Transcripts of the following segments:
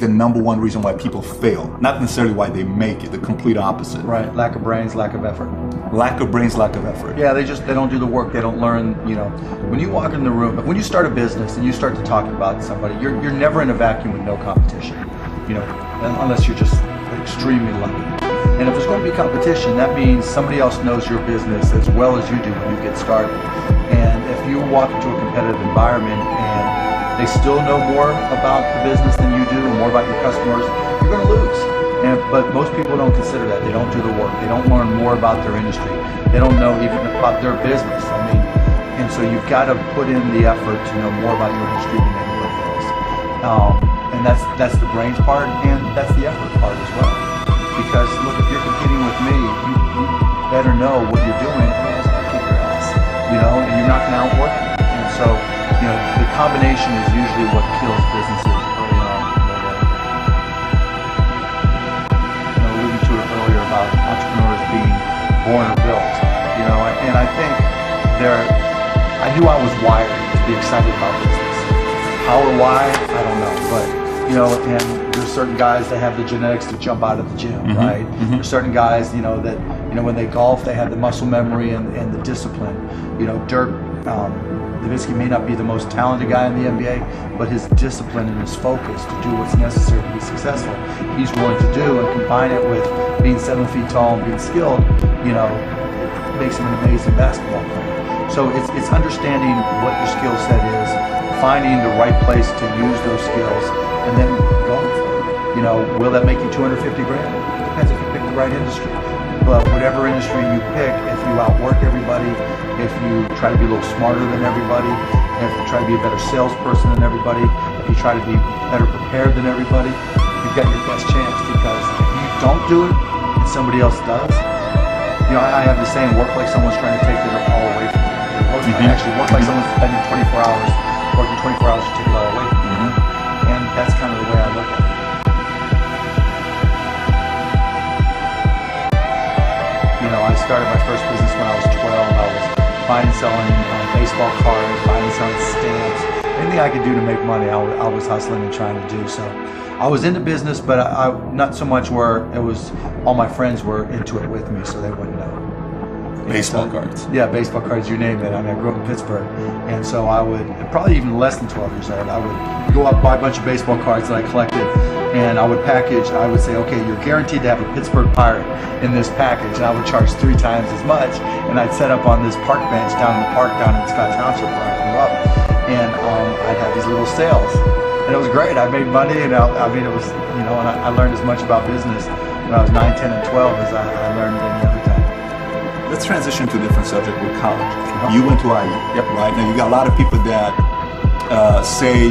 the number one reason why people fail, not necessarily why they make it, the complete opposite. Right, lack of brains, lack of effort. Lack of brains, lack of effort. Yeah, they don't do the work, they don't learn, when you walk in the room, when you start a business and you start to talk about somebody, you're never in a vacuum with no competition, unless you're just extremely lucky. And if there's going to be competition, that means somebody else knows your business as well as you do when you get started. And if you walk into a competitive environment and they still know more about the business than you do, and more about your customers, you're going to lose. But most people don't consider that. They don't do the work. They don't learn more about their industry. They don't know even about their business. And so you've got to put in the effort to know more about your industry than anybody else. And that's the brains part, and that's the effort part as well. Because look, if you're competing with me, you better know what you're doing, otherwise I'm gonna kick your ass. And you're not gonna outwork me. And so, the combination is usually what kills businesses early on. Alluding to it earlier about entrepreneurs being born or built. And I think I knew I was wired to be excited about business. How or why, I don't know, but and there's certain guys that have the genetics to jump out of the gym, right? There's certain guys, that when they golf, they have the muscle memory and the discipline. Dirk Nowitzki may not be the most talented guy in the NBA, but his discipline and his focus to do what's necessary to be successful, he's willing to do, and combine it with being 7 feet tall and being skilled, makes him an amazing basketball player. So it's understanding what your skill set is, finding the right place to use those skills, and then going for it. Will that make you $250,000? It depends if you pick the right industry. But whatever industry you pick, if you outwork everybody, if you try to be a little smarter than everybody, if you try to be a better salesperson than everybody, if you try to be better prepared than everybody, you've got your best chance. Because if you don't do it and somebody else does, I have the saying, work like someone's trying to take it all away from you. Actually, work like someone's spending 24 hours, working 24 hours to take it all away from you. And that's kind of the way I look at it. I started my first business when I was 12. I was buying and selling baseball cards, buying and selling stamps. Anything I could do to make money, I was hustling and trying to do. So I was into business, but I not so much where it was all my friends were into it with me, so they wouldn't know. Baseball cards. Yeah, baseball cards, you name it. I grew up in Pittsburgh. And so I would, probably even less than 12 years old, I would go out, buy a bunch of baseball cards that I collected, and I would say, okay, you're guaranteed to have a Pittsburgh Pirate in this package, and I would charge 3 times as much, and I'd set up on this park bench down in the park down in Scott Township where I grew up, and I'd have these little sales, and it was great. I made money, and it was, and I learned as much about business when I was 9, 10, and 12 as I learned any other time. Let's transition to a different subject with college. You went to IU, right? Now you got a lot of people that say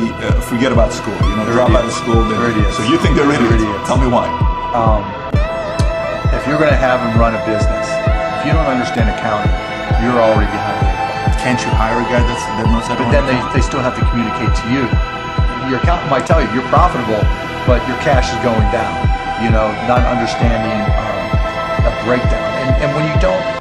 forget about school. Drop out of school. So you think they're idiots? Tell me why. If you're going to have and run a business, if you don't understand accounting, you're already behind the eight ball. Can't you hire a guy that knows that? But then they still have to communicate to you. Your accountant might tell you you're profitable, but your cash is going down. Not understanding a breakdown. And when you don't.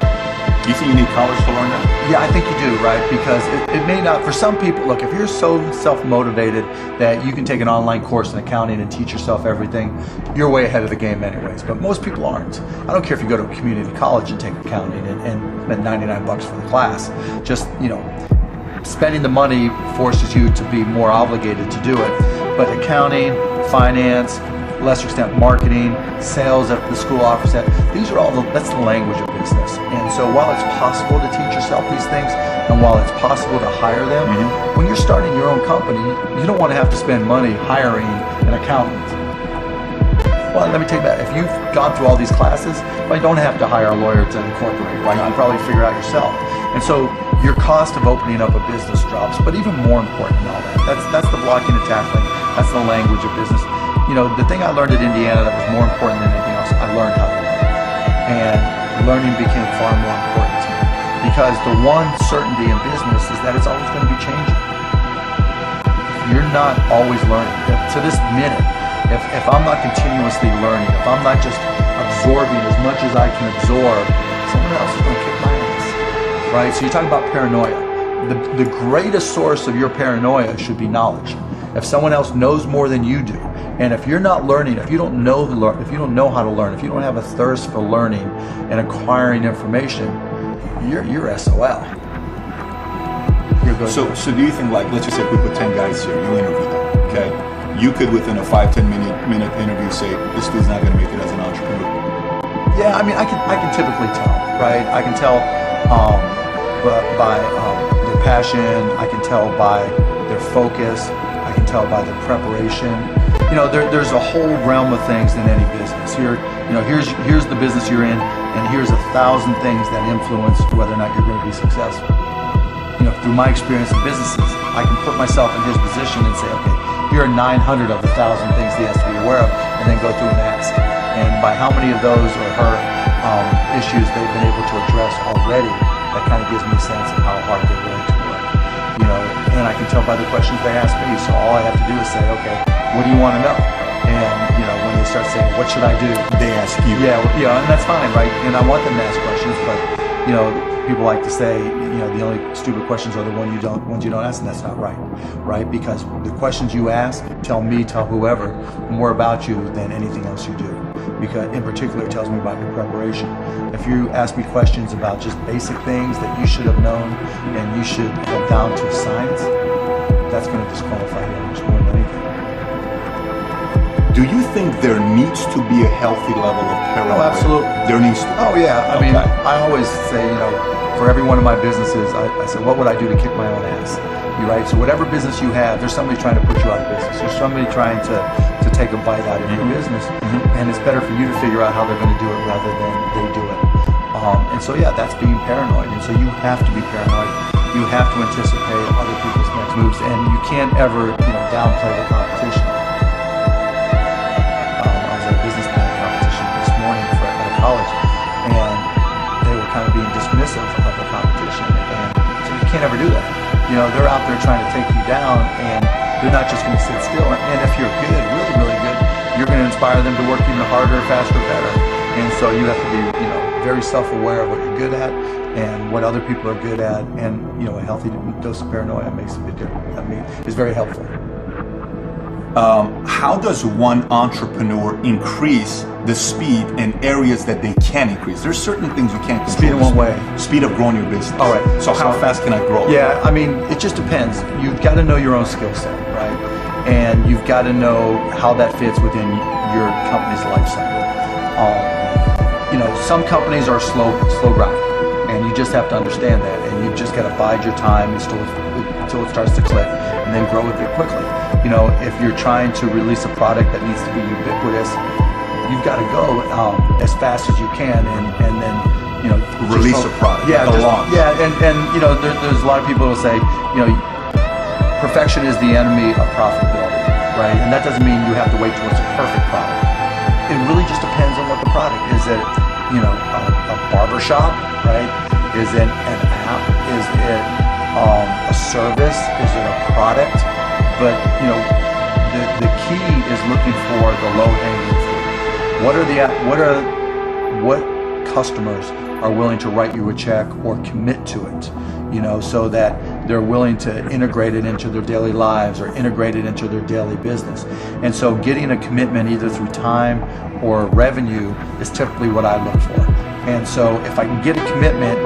Do you think you need college to learn that? Yeah, I think you do, right? Because it may not, for some people, look, if you're so self-motivated that you can take an online course in accounting and teach yourself everything, you're way ahead of the game anyways. But most people aren't. I don't care if you go to a community college and take accounting and spend $99 for the class. Just, spending the money forces you to be more obligated to do it. But accounting, finance, lesser extent marketing, sales that the school offers, these are that's the language of business. And so while it's possible to teach yourself these things, and while it's possible to hire them, when you're starting your own company, you don't want to have to spend money hiring an accountant. Well, let me tell you that. If you've gone through all these classes, you don't have to hire a lawyer to incorporate, right? You can probably figure it out yourself. And so your cost of opening up a business drops. But even more important than all that, that's the blocking and tackling. That's the language of business. The thing I learned at Indiana that was more important than anything else, I learned how to learn. And learning became far more important to me. Because the one certainty in business is that it's always going to be changing. You're not always learning. To this minute, if I'm not continuously learning, if I'm not just absorbing as much as I can absorb, someone else is going to kick my ass. Right? So you talk about paranoia. The greatest source of your paranoia should be knowledge. If someone else knows more than you do, And if you're not learning, if you don't know how to learn, if you don't have a thirst for learning and acquiring information, you're SOL. So do you think, like, let's just say if we put 10 guys here, you interview them, okay? You could, within a 5-10 minute interview, say, this dude's not going to make it as an entrepreneur. Yeah, I mean, I can typically tell, right? I can tell by their passion. I can tell by their focus. I can tell by their preparation. You know, there's a whole realm of things in any business. Here's the business you're in, and here's 1,000 things that influence whether or not you're going to be successful. You know, through my experience in businesses, I can put myself in his position and say, okay, here are 900 of the 1,000 things he has to be aware of, and then go through and ask. And by how many of those or her issues they've been able to address already, that kind of gives me a sense of how hard they're willing to work. You know, and I can tell by the questions they ask me. So all I have to do is say, okay, what do you want to know? And you know, when they start saying, what should I do? They ask you. Yeah, and that's fine, right? And I want them to ask questions, but you know, people like to say, you know, the only stupid questions are the ones you don't ask, and that's not right, right? Because the questions you ask tell whoever more about you than anything else you do. Because in particular, it tells me about your preparation. If you ask me questions about just basic things that you should have known and you should have down to science, that's going to disqualify you almost more than anything. Do you think there needs to be a healthy level of paranoia? Oh, absolutely. There needs to be. Oh, yeah. I mean, I always say, you know, for every one of my businesses, I said, what would I do to kick my own ass? You're right. So whatever business you have, there's somebody trying to put you out of business. There's somebody trying to take a bite out of your business. And it's better for you to figure out how they're going to do it rather than they do it. And so, yeah, that's being paranoid. And so you have to be paranoid. You have to anticipate other people's next moves. And you can't ever, you know, downplay the competition. I was at a business plan competition this morning at a college, and they were kind of being dismissive of the competition. And so you can't ever do that. You know, they're out there trying to take you down, and they're not just going to sit still. And if you're good, really, really good, you're going to inspire them to work even harder, faster, better. And so you have to be, you know, very self-aware of what you're good at and what other people are good at. And, you know, a healthy dose of paranoia makes a big difference. I mean, it's very helpful. How does one entrepreneur increase the speed in areas that they can increase? There's certain things you can't control. Speed in one way. Speed of growing your business. All right. So how fast can I grow? Yeah, I mean, it just depends. You've got to know your own skill set, right? And you've got to know how that fits within your company's life cycle. You know, some companies are slow grind, and you just have to understand that, and you've just got to bide your time until it starts to click, and then grow with it quickly. You know, if you're trying to release a product that needs to be ubiquitous, you've got to go as fast as you can, and then, you know, release a product. Yeah, and you know, there's a lot of people who say, you know, perfection is the enemy of profitability, right? And that doesn't mean you have to wait till it's a perfect product. It really just depends on what the product is. It, you know, a barbershop, right? Is it an app? Is it a service? Is it a product? But you know, the key is looking for the low-hanging fruit. What customers are willing to write you a check or commit to it? You know, so that they're willing to integrate it into their daily lives or integrate it into their daily business. And so getting a commitment either through time or revenue is typically what I look for. And so if I can get a commitment,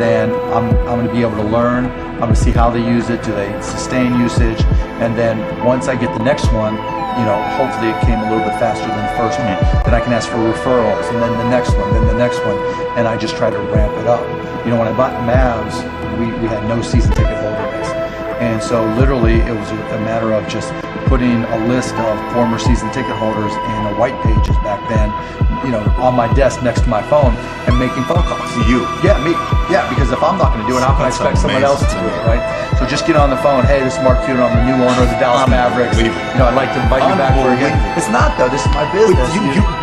then I'm going to be able to learn. I'm going to see how they use it. Do they sustain usage? And then once I get the next one, you know, hopefully it came a little bit faster than the first one. Then I can ask for referrals, and then the next one, then the next one, and I just try to ramp it up. You know, when I bought Mavs, we had no season ticket holder base, and so literally it was a matter of just putting a list of former season ticket holders and a white pages back then, you know, on my desk next to my phone and making phone calls. You? Yeah, me. Yeah, because if I'm not going to do it, how can I expect someone else to do it, right? So just get on the phone. Hey, this is Mark Cuban. I'm the new owner of the Dallas Mavericks. You know, I'd like to invite you back for again. It's not though. This is my business.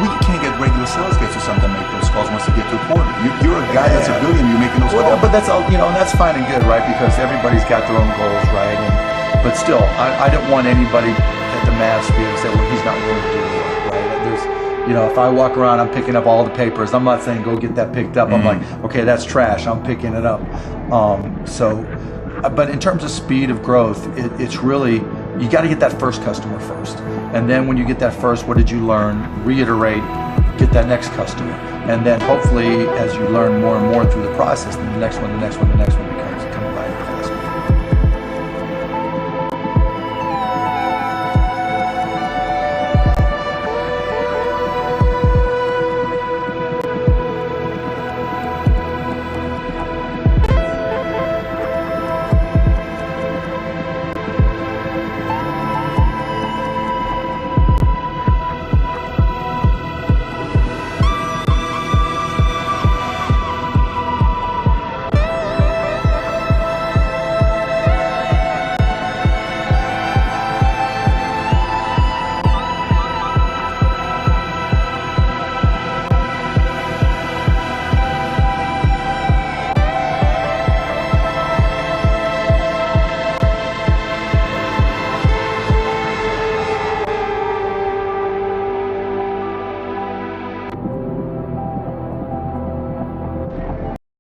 We can't get regular sales guys or something to make those calls once they get to a quarter. You're a guy that's a billion. You're making those calls. But that's all. You know, and that's fine and good, right? Because everybody's got their own goals, right? But still, I don't want anybody at the Mavs to be able to say, well, he's not willing to do the work, right? There's, you know, if I walk around, I'm picking up all the papers. I'm not saying go get that picked up. I'm like, okay, that's trash. I'm picking it up. But in terms of speed of growth, it's really, you got to get that first customer first. And then when you get that first, what did you learn? Reiterate, get that next customer. And then hopefully as you learn more and more through the process, then the next one, the next one, the next one